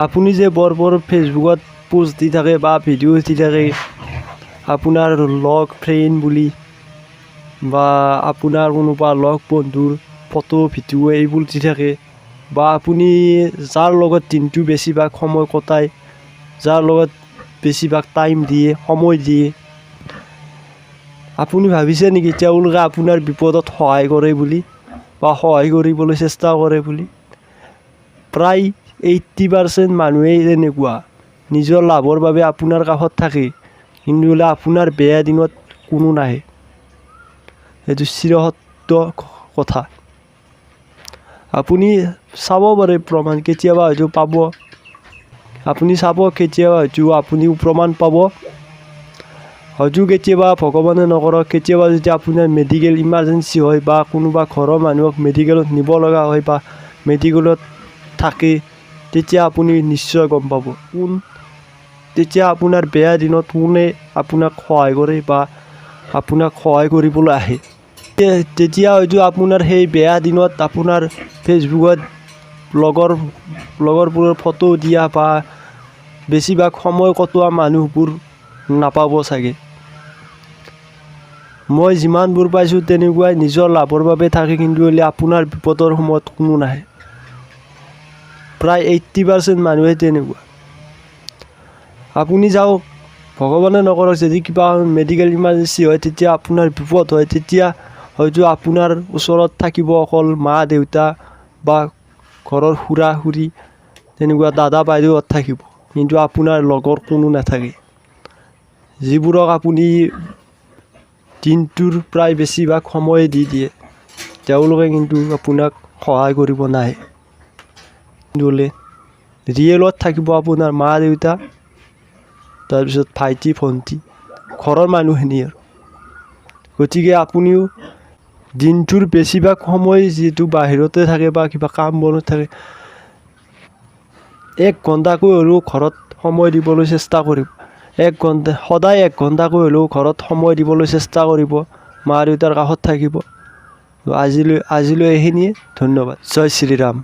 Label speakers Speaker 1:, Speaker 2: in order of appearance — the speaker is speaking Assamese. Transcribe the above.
Speaker 1: আপুনি যে বৰ ফেচবুকত পোষ্ট দি থাকে বা ভিডিঅ' দি থাকে আপোনাৰ লগ ফ্ৰেণ্ড বুলি বা আপোনাৰ কোনোবা লগ বন্ধুৰ ফটো ভিডিঅ' এইবোৰ দি থাকে বা আপুনি যাৰ লগত দিনটো বেছিভাগ সময় কটায়, যাৰ লগত বেছিভাগ টাইম দিয়ে, সময় দিয়ে, আপুনি ভাবিছে নেকি তেওঁলোকে আপোনাৰ বিপদত সহায় কৰে বুলি বা সহায় কৰিবলৈ চেষ্টা কৰে বুলি? প্ৰায় 80% মানুহেই তেনেকুৱা নিজৰ লাভৰ বাবে আপোনাৰ কাষত থাকে, কিন্তু আপোনাৰ বেয়া দিনত কোনো নাহে। এইটো চিৰসত্য কথা। আপুনি চাব পাৰে প্ৰমাণ, কেতিয়াবা হয়তো পাব, আপুনি চাব কেতিয়াবা হয়তো আপুনিও প্ৰমাণ পাব। হয়তো কেতিয়াবা ভগৱানে নকৰক কেতিয়াবা যদি আপোনাৰ মেডিকেল ইমাৰ্জেঞ্চি হয় বা কোনোবা ঘৰৰ মানুহক মেডিকেলত নিব লগা হয় বা মেডিকেলত থাকে, তেতিয়া আপুনি নিশ্চয় গম পাব তেতিয়া আপোনাৰ বেয়া দিনত কোনে আপোনাক সহায় কৰে বা আপোনাক সহায় কৰিবলৈ আহে। তেতিয়া হয়তো আপোনাৰ সেই বেয়া দিনত আপোনাৰ ফেচবুকত লগৰবোৰৰ ফটো দিয়া বা বেছিভাগ সময় কটোৱা মানুহবোৰ নাপাব চাগে। মই যিমানবোৰ পাইছোঁ তেনেকুৱাই নিজৰ লাভৰ বাবে থাকে, কিন্তু আপোনাৰ বিপদৰ সময়ত কোনো নাহে। প্ৰায় 80% মানুহে তেনেকুৱা। আপুনি যাওক, ভগৱানে নকৰক যদি কিবা মেডিকেল ইমাৰ্জেঞ্চি হয়, তেতিয়া আপোনাৰ বিপদ হয়, তেতিয়া হয়তো আপোনাৰ ওচৰত থাকিব অকল মা দেউতা বা ঘৰৰ খুৰা খুৰী, তেনেকুৱা দাদা বাইদেউহঁত থাকিব, কিন্তু আপোনাৰ লগৰ কোনো নাথাকে। যিবোৰক আপুনি দিনটোৰ প্ৰায় বেছিভাগ সময় দি দিয়ে, তেওঁলোকে কিন্তু আপোনাক সহায় কৰিব নাহে। ৰিয়েলত থাকিব আপোনাৰ মা দেউতা, তাৰপিছত ভাইটি ভণ্টি, ঘৰৰ মানুহখিনি আৰু। গতিকে আপুনিও দিনটোৰ বেছিভাগ সময় যিহেতু বাহিৰতে থাকে বা কিবা কাম বনত থাকে, 1 ঘণ্টাকৈ হ'লেও ঘৰত সময় দিবলৈ চেষ্টা কৰিব। সদায় 1 ঘণ্টাকৈ হ'লেও ঘৰত সময় দিবলৈ চেষ্টা কৰিব, মা দেউতাৰ কাষত থাকিব। আজিলৈ এইখিনিয়ে, ধন্যবাদ। জয় শ্ৰীৰাম।